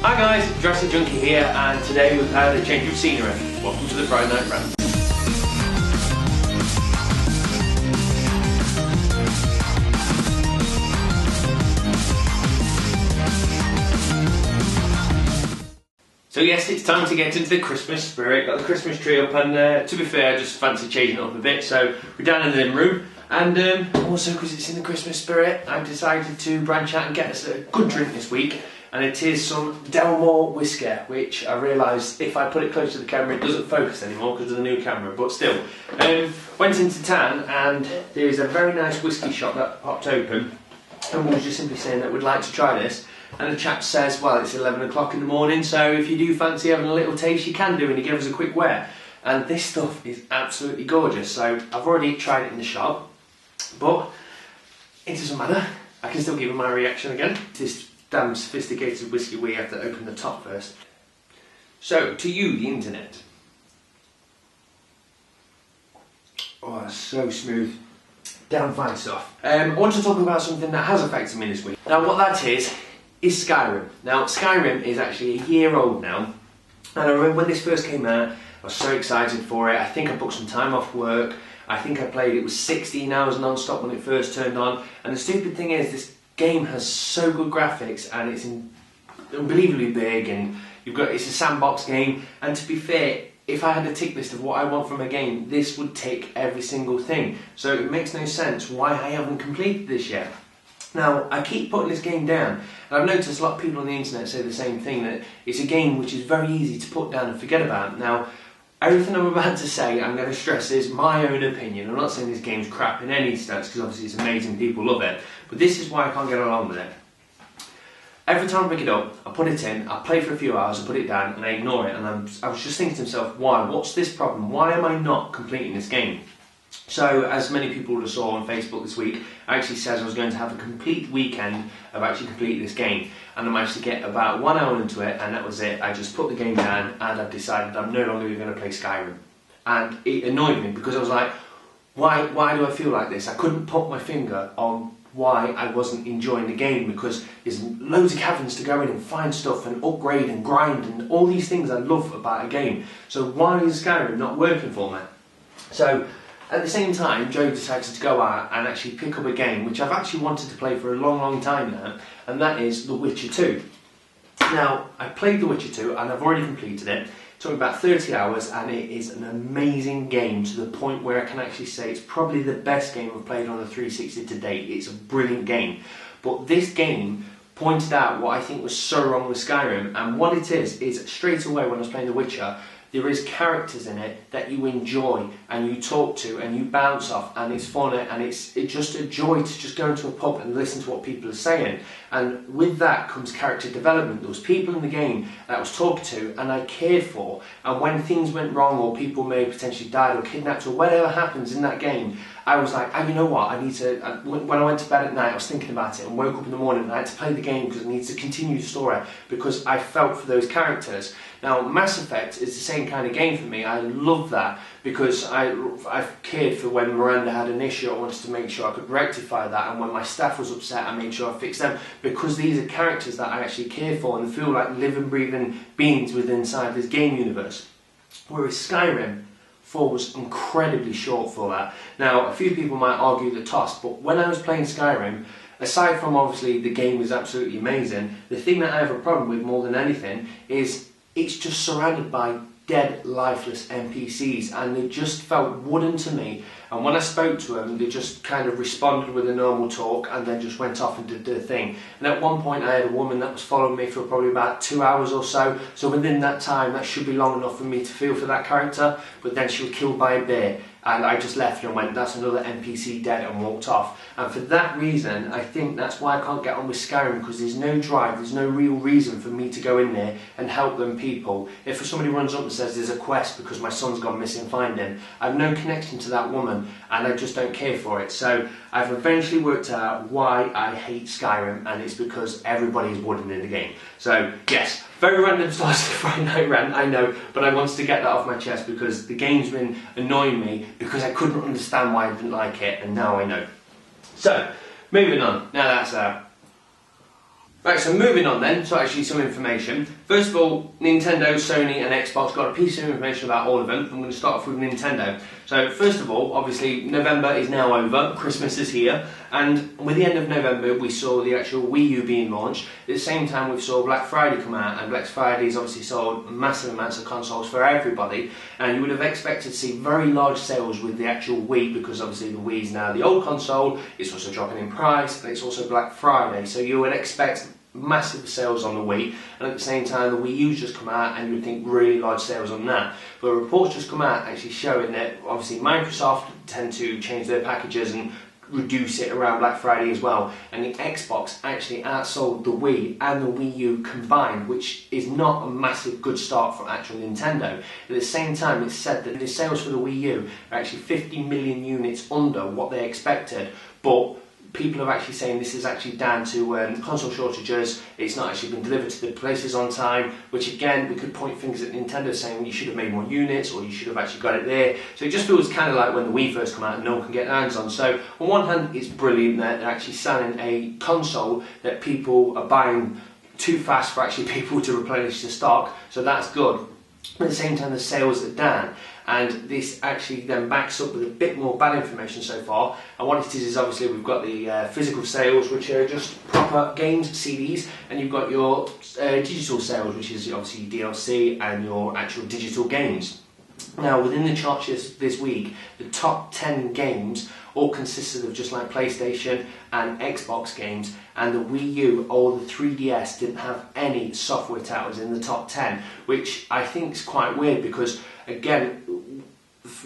Hi guys, Jurassic Junkie here, and today we've had a change of scenery. Welcome to the Friday Night Rant. So yes, it's time to get into the Christmas spirit. Got the Christmas tree up, and to be fair, I just fancy changing it up a bit. So we're down in the living room, and also because it's in the Christmas spirit, I've decided to branch out and get us a good drink this week. And it is some Delmore whiskey, which I realise if I put it close to the camera it doesn't focus anymore because of the new camera, but still. Went into town and there is a very nice whiskey shop that popped open, and we was just simply saying that we'd like to try this, and the chap says, well, it's 11 o'clock in the morning, so if you do fancy having a little taste you can do, and he gave us a quick wear. And this stuff is absolutely gorgeous, so I've already tried it in the shop, but it doesn't matter, I can still give you my reaction again. This damn sophisticated whiskey, we have to open the top first. So, to you, the internet. Oh, that's so smooth. Damn fine stuff. I want to talk about something that has affected me this week. Now, what that is Skyrim. Now, Skyrim is actually a year old now, and I remember when this first came out, I was so excited for it. I think I booked some time off work. I think I played it was 16 hours non-stop when it first turned on, and the stupid thing is, this game has so good graphics and it's unbelievably big, and it's a sandbox game, and to be fair, if I had a tick list of what I want from a game, this would tick every single thing. So it makes no sense why I haven't completed this yet. Now, I keep putting this game down, and I've noticed a lot of people on the internet say the same thing, that it's a game which is very easy to put down and forget about. Now, everything I'm about to say, I'm going to stress, is my own opinion. I'm not saying this game's crap in any sense, because obviously it's amazing, people love it, but this is why I can't get along with it. Every time I pick it up, I put it in, I play for a few hours, I put it down, and I ignore it, and I was just thinking to myself, why? What's this problem? Why am I not completing this game? So, as many people would have saw on Facebook this week, I actually said I was going to have a complete weekend of actually completing this game, and I managed to get about 1 hour into it, and that was it. I just put the game down, and I've decided I'm no longer going to play Skyrim. And it annoyed me, because I was like, why do I feel like this? I couldn't put my finger on why I wasn't enjoying the game, because there's loads of caverns to go in and find stuff and upgrade and grind and all these things I love about a game. So why is Skyrim not working for me? So, at the same time, Joe decided to go out and actually pick up a game which I've actually wanted to play for a long time now, and that is The Witcher 2. Now, I played The Witcher 2 and I've already completed it. It took me about 30 hours, and it is an amazing game to the point where I can actually say it's probably the best game I've played on the 360 to date. It's a brilliant game. But this game pointed out what I think was so wrong with Skyrim, and what it is straight away when I was playing The Witcher, there is characters in it that you enjoy and you talk to and you bounce off, and it's fun, and it's just a joy to just go into a pub and listen to what people are saying. And with that comes character development. There was people in the game that I was talking to and I cared for, and when things went wrong or people may have potentially died or kidnapped or whatever happens in that game, I was like, oh, you know what, I need to, when I went to bed at night I was thinking about it and woke up in the morning and I had to play the game because I needed to continue the story because I felt for those characters. Now, Mass Effect is the same kind of game for me. I love that because I've cared for when Miranda had an issue. I wanted to make sure I could rectify that, and when my staff was upset I made sure I fixed them, because these are characters that I actually care for and feel like living, breathing beings within inside this game universe. Whereas Skyrim falls incredibly short for that. Now, a few people might argue the toss, but when I was playing Skyrim, aside from obviously the game is absolutely amazing, the thing that I have a problem with more than anything is it's just surrounded by dead, lifeless NPCs, and they just felt wooden to me. And when I spoke to them, they just kind of responded with a normal talk and then just went off and did their thing. And at one point I had a woman that was following me for probably about 2 hours or so, so within that time that should be long enough for me to feel for that character, but then she was killed by a bear. And I just left and went, that's another NPC dead, and walked off. And for that reason, I think that's why I can't get on with Skyrim, because there's no drive, there's no real reason for me to go in there and help them people. If somebody runs up and says there's a quest because my son's gone missing, find him, I have no connection to that woman and I just don't care for it. So I've eventually worked out why I hate Skyrim, and it's because everybody is wooden in the game. So yes, very random start to the Friday Night Rant, I know, but I wanted to get that off my chest because the game's been annoying me because I couldn't understand why I didn't like it, and now I know. So, moving on, now that's out. Right, so moving on then, so actually some information. First of all, Nintendo, Sony and Xbox, got a piece of information about all of them. I'm going to start off with Nintendo. So first of all, obviously November is now over, Christmas is here, and with the end of November we saw the actual Wii U being launched. At the same time we saw Black Friday come out, and Black Friday's obviously sold massive amounts of consoles for everybody, and you would have expected to see very large sales with the actual Wii, because obviously the Wii is now the old console, it's also dropping in price, and it's also Black Friday, so you would expect massive sales on the Wii, and at the same time the Wii U's just come out and you would think really large sales on that. But reports just come out actually showing that obviously Microsoft tend to change their packages and reduce it around Black Friday as well, and the Xbox actually outsold the Wii and the Wii U combined, which is not a massive good start for actual Nintendo. At the same time, it's said that the sales for the Wii U are actually 50 million units under what they expected, but people are actually saying this is actually down to console shortages. It's not actually been delivered to the places on time, which again, we could point fingers at Nintendo saying you should have made more units, or you should have actually got it there. So it just feels kind of like when the Wii first came out and no one can get their hands on. So on one hand, it's brilliant that they're actually selling a console that people are buying too fast for actually people to replenish the stock, so that's good. But at the same time, the sales are down, and this actually then backs up with a bit more bad information so far. And what it is obviously we've got the physical sales, which are just proper games, CDs, and you've got your digital sales, which is obviously DLC and your actual digital games. Now, within the charts this week, the top 10 games all consisted of just like PlayStation and Xbox games, and the Wii U or the 3DS didn't have any software titles in the top 10, which I think is quite weird because, again,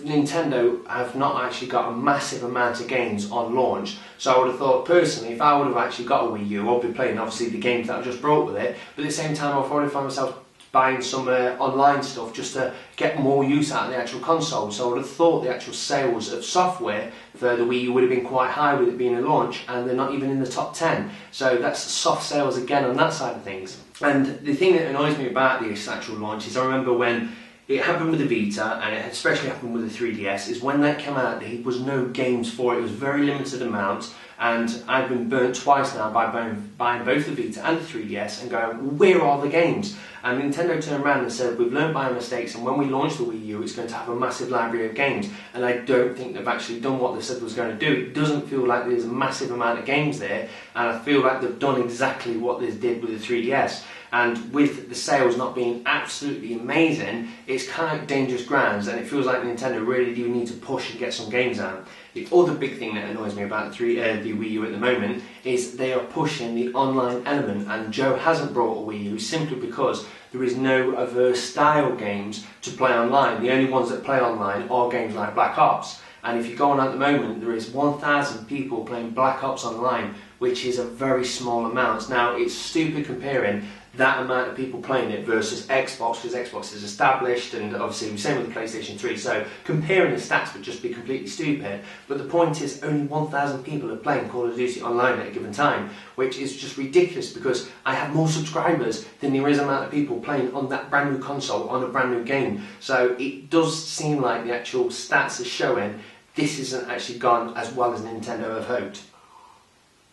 Nintendo have not actually got a massive amount of games on launch. So I would have thought personally, if I would have actually got a Wii U, I'd be playing obviously the games that I just brought with it, but at the same time I'll probably find myself buying some online stuff just to get more use out of the actual console. So I would have thought the actual sales of software for the Wii U would have been quite high with it being a launch, and they're not even in the top 10. So that's soft sales again on that side of things. And the thing that annoys me about this actual launch is I remember when it happened with the Vita, and it especially happened with the 3DS, is when that came out there was no games for it. It was very limited amounts, and I've been burnt twice now by buying both the Vita and the 3DS and going, where are the games? And Nintendo turned around and said, we've learned by our mistakes, and when we launch the Wii U, it's going to have a massive library of games. And I don't think they've actually done what they said they was going to do. It doesn't feel like there's a massive amount of games there, and I feel like they've done exactly what they did with the 3DS. And with the sales not being absolutely amazing, it's kind of dangerous grounds, and it feels like Nintendo really do need to push and get some games out. The other big thing that annoys me about the Wii U at the moment is they are pushing the online element, and Joe hasn't brought a Wii U simply because there is no other style games to play online. The only ones that play online are games like Black Ops, and if you go on at the moment, there is 1,000 people playing Black Ops online, which is a very small amount. Now, it's stupid comparing that amount of people playing it versus Xbox, because Xbox is established, and obviously the same with the PlayStation 3, so comparing the stats would just be completely stupid. But the point is, only 1,000 people are playing Call of Duty online at a given time, which is just ridiculous, because I have more subscribers than there is amount of people playing on that brand new console on a brand new game. So it does seem like the actual stats are showing this isn't actually gone as well as Nintendo have hoped.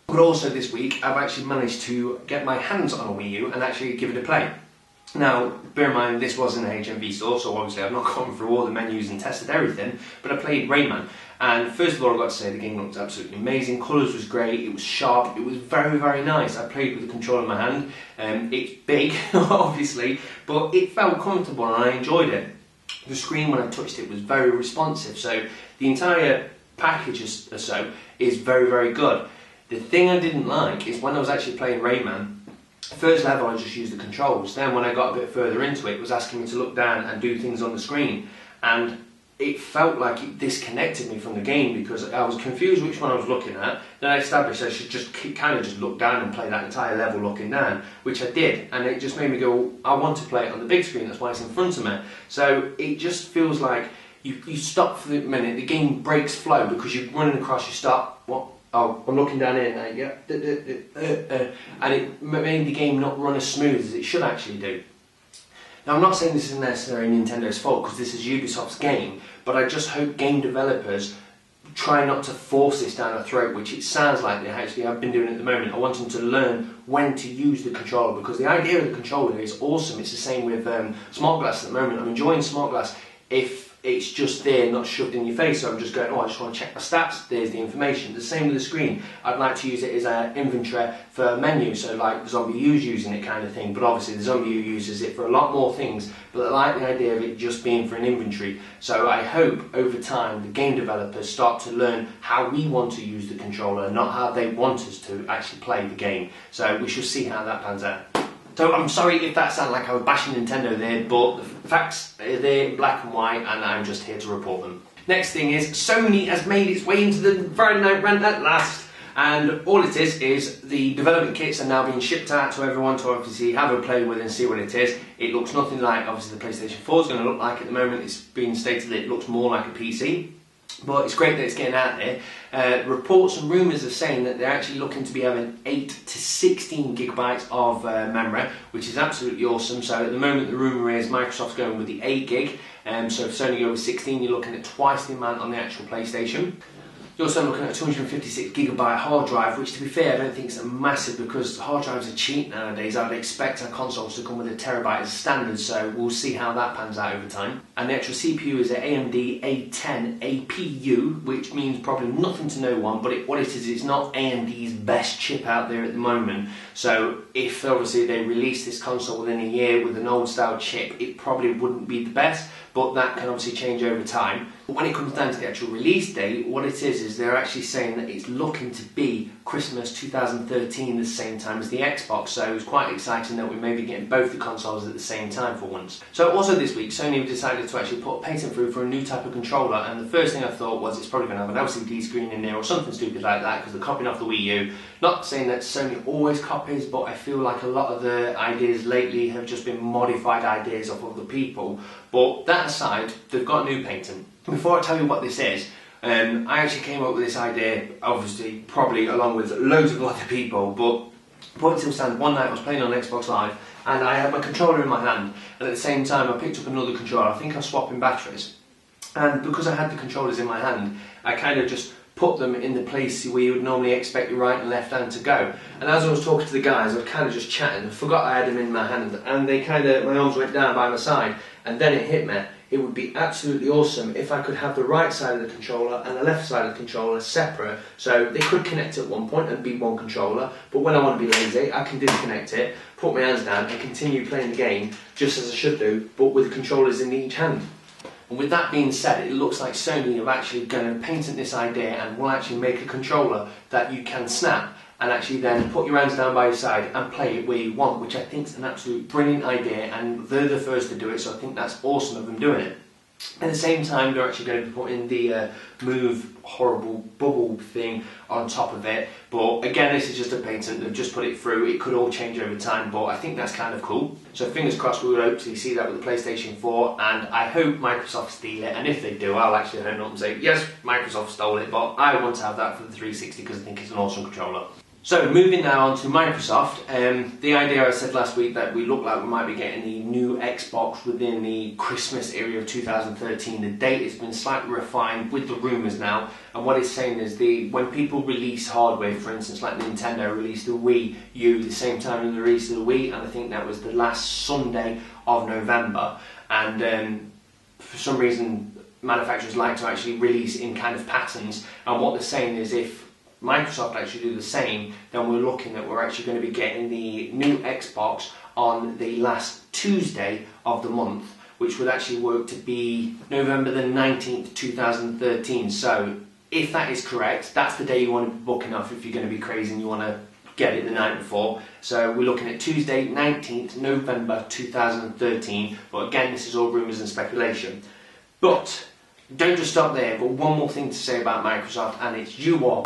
But also this week, I've actually managed to get my hands on a Wii U and actually give it a play. Now, bear in mind, this was in an HMV store, so obviously I've not gone through all the menus and tested everything, but I played Rayman. And first of all, I've got to say, the game looked absolutely amazing, colours was great, it was sharp, it was very, very nice. I played with the controller in my hand, it's big, obviously, but it felt comfortable and I enjoyed it. The screen, when I touched it, was very responsive, so the entire package or so is very, very good. The thing I didn't like is when I was actually playing Rayman, first level I just used the controls, then when I got a bit further into it, it was asking me to look down and do things on the screen, and it felt like it disconnected me from the game because I was confused which one I was looking at. Then I established I should just kind of just look down and play that entire level looking down, which I did, and it just made me go, I want to play it on the big screen, that's why it's in front of me. So it just feels like you stop for a minute, the game breaks flow because you're running across, you stop, what? Oh, I'm looking down here now, yeah, and it made the game not run as smooth as it should actually do. Now, I'm not saying this is necessarily Nintendo's fault, because this is Ubisoft's game, but I just hope game developers try not to force this down our throat, which it sounds like they actually have been doing at the moment. I want them to learn when to use the controller, because the idea of the controller is awesome. It's the same with smart glass at the moment. I'm enjoying smart glass if it's just there, not shoved in your face. So I'm just going, oh, I just want to check my stats, there's the information. The same with the screen. I'd like to use it as an inventory for menu, so like Zombie U's using it kind of thing, but obviously the Zombie U uses it for a lot more things, but I like the idea of it just being for an inventory. So I hope over time the game developers start to learn how we want to use the controller, not how they want us to actually play the game. So we shall see how that pans out. So I'm sorry if that sounded like I was bashing Nintendo there, but the facts are there in black and white, and I'm just here to report them. Next thing is, Sony has made its way into the Friday Night Rant at last, and all it is the development kits are now being shipped out to everyone to obviously have a play with and see what it is. It looks nothing like obviously the PlayStation 4 is going to look like at the moment. It's been stated that it looks more like a PC. But it's great that it's getting out there. Reports and rumours are saying that they're actually looking to be having 8 to 16 gigabytes of memory, which is absolutely awesome. So at the moment the rumour is Microsoft's going with the 8 gig. So if Sony go with 16, you're looking at twice the amount on the actual PlayStation. You're also looking at a 256 gigabyte hard drive, which to be fair I don't think is massive, because hard drives are cheap nowadays. I'd expect our consoles to come with a terabyte as standard, so we'll see how that pans out over time. And the actual CPU is an AMD A10 APU, which means probably nothing to no one, but what it is, it's not AMD's best chip out there at the moment. So if obviously they release this console within a year with an old style chip, it probably wouldn't be the best, but that can obviously change over time. But when it comes down to the actual release date, what it is they're actually saying that it's looking to be Christmas 2013 the same time as the Xbox, so it's quite exciting that we may be getting both the consoles at the same time for once. So also this week, Sony decided to actually put a patent through for a new type of controller, and the first thing I thought was it's probably going to have an LCD screen in there or something stupid like that, because they're copying off the Wii U. Not saying that Sony always copies, but I feel like a lot of the ideas lately have just been modified ideas of other people. But that aside, they've got a new patent. Before I tell you what this is, I actually came up with this idea, obviously, probably along with loads of other people, but point still stands, one night I was playing on Xbox Live, and I had my controller in my hand, and at the same time I picked up another controller. I think I was swapping batteries, and because I had the controllers in my hand, I kind of just put them in the place where you would normally expect your right and left hand to go. And as I was talking to the guys, I was kind of just chatting and forgot I had them in my hand, and they my arms went down by my side, and then it hit me. It would be absolutely awesome if I could have the right side of the controller and the left side of the controller separate, so they could connect at one point and be one controller, but when I want to be lazy, I can disconnect it, put my hands down and continue playing the game just as I should do, but with the controllers in each hand. And with that being said, it looks like Sony are actually going to patent this idea and will actually make a controller that you can snap and actually then put your hands down by your side and play it where you want, which I think is an absolute brilliant idea, and they're the first to do it, so I think that's awesome of them doing it. At the same time, they're actually going to be putting the Move horrible bubble thing on top of it, but again, this is just a patent. They've just put it through. It could all change over time, but I think that's kind of cool. So fingers crossed we will hopefully see that with the PlayStation 4, and I hope Microsoft steal it, and if they do, I'll actually hone up and say, yes, Microsoft stole it, but I want to have that for the 360 because I think it's an awesome controller. So moving now on to Microsoft, the idea I said last week that we look like we might be getting the new Xbox within the Christmas area of 2013. The date has been slightly refined with the rumours now, and what it's saying is when people release hardware, for instance like Nintendo released the Wii U the same time as the release of the Wii, and I think that was the last Sunday of November, and for some reason manufacturers like to actually release in kind of patterns, and what they're saying is if Microsoft actually do the same, then we're looking that we're actually going to be getting the new Xbox on the last Tuesday of the month, which would actually work to be November the 19th, 2013. So if that is correct, that's the day you want to be booking off if you're going to be crazy and you want to get it the night before. So we're looking at Tuesday, 19th November 2013, but again, this is all rumours and speculation. But don't just stop there, but one more thing to say about Microsoft, and it's you are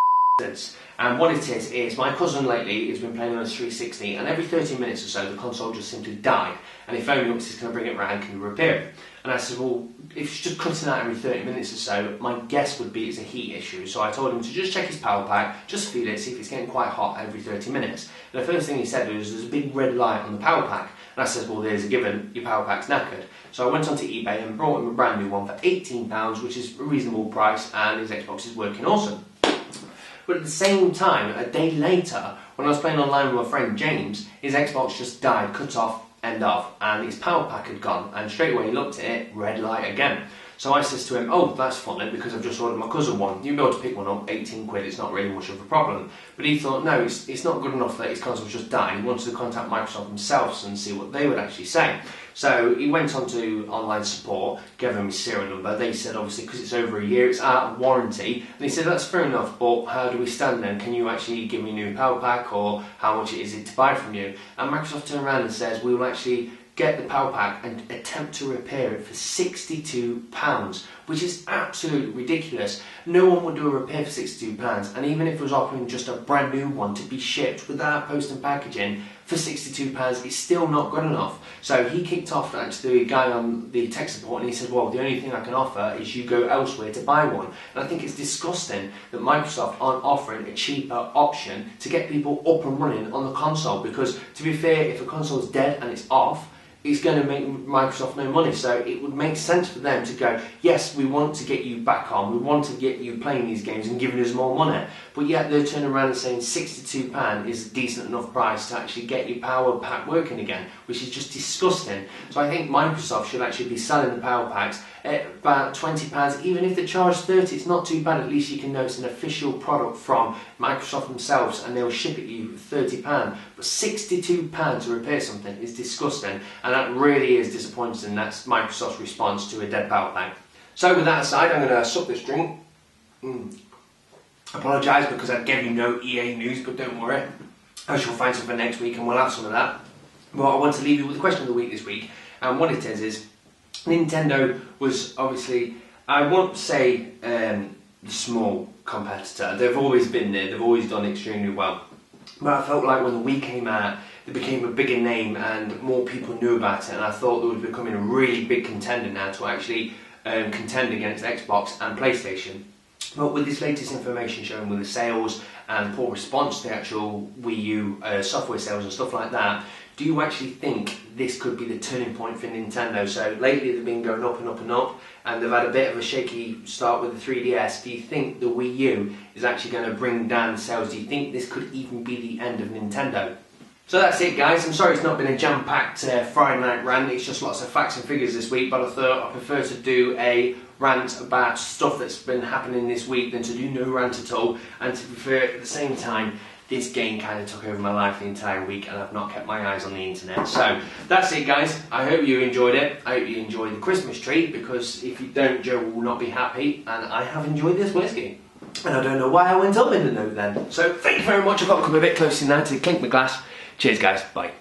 and what it is my cousin lately has been playing on his 360, and every 30 minutes or so the console just simply died, and he phoned me up and said, can I bring it round, can you repair it? And I said, well, if it's just cutting out every 30 minutes or so, my guess would be it's a heat issue. So I told him to just check his power pack, just feel it, see if it's getting quite hot every 30 minutes. And the first thing he said was there's a big red light on the power pack. And I said, well, there's a given, your power pack's knackered. So I went onto eBay and brought him a brand new one for £18, which is a reasonable price, and his Xbox is working awesome. But at the same time, a day later, when I was playing online with my friend James, his Xbox just died, cut off, end off, and his power pack had gone, and straight away he looked at it, red light again. So I says to him, oh, that's funny, because I've just ordered my cousin one. You'll be able to pick one up, 18 quid, it's not really much of a problem. But he thought, no, it's not good enough that his console's just died. He wanted to contact Microsoft themselves and see what they would actually say. So he went on to online support, gave them his serial number. They said, obviously, because it's over a year, it's out of warranty. And he said, that's fair enough, but how do we stand then? Can you actually give me a new power pack, or how much is it to buy from you? And Microsoft turned around and says, we will actually get the power pack and attempt to repair it for £62, which is absolutely ridiculous. No one would do a repair for £62, and even if it was offering just a brand new one to be shipped without post and packaging for £62, it's still not good enough. So he kicked off to the guy on the tech support, and he said, well, the only thing I can offer is you go elsewhere to buy one. And I think it's disgusting that Microsoft aren't offering a cheaper option to get people up and running on the console, because to be fair, if a console's dead and it's off, it's going to make Microsoft no money. So it would make sense for them to go, yes, we want to get you back on, we want to get you playing these games and giving us more money. But yet they're turning around and saying £62 is a decent enough price to actually get your power pack working again, which is just disgusting. So I think Microsoft should actually be selling the power packs at about £20. Even if they charge £30, it's not too bad. At least you can know it's an official product from Microsoft themselves, and they'll ship it you for £30. But £62 to repair something is disgusting, and that really is disappointing. That's Microsoft's response to a dead power pack. So with that aside, I'm going to suck this drink. Apologise because I gave you no EA news, but don't worry, I shall find some for next week and we'll have some of that. But I want to leave you with the question of the week this week, and what it is Nintendo was obviously, I won't say the small competitor. They've always been there, they've always done extremely well. But I felt like when the Wii came out, they became a bigger name and more people knew about it, and I thought they were becoming a really big contender now to actually contend against Xbox and PlayStation. But with this latest information showing with the sales and poor response to the actual Wii U software sales and stuff like that, do you actually think this could be the turning point for Nintendo? So lately they've been going up and up and up, and they've had a bit of a shaky start with the 3DS. Do you think the Wii U is actually going to bring down sales? Do you think this could even be the end of Nintendo? So that's it, guys. I'm sorry it's not been a jam-packed Friday night rant. It's just lots of facts and figures this week, but I thought I prefer to do a rant about stuff that's been happening this week than to do no rant at all. And to be fair, at the same time, this game kind of took over my life the entire week, and I've not kept my eyes on the internet. So that's it, guys. I hope you enjoyed it. I hope you enjoyed the Christmas tree, because if you don't, Joe will not be happy, and I have enjoyed this whiskey. And I don't know why I went up in the note then. So thank you very much. I've got to come a bit closer now to clink my glass. Cheers, guys. Bye.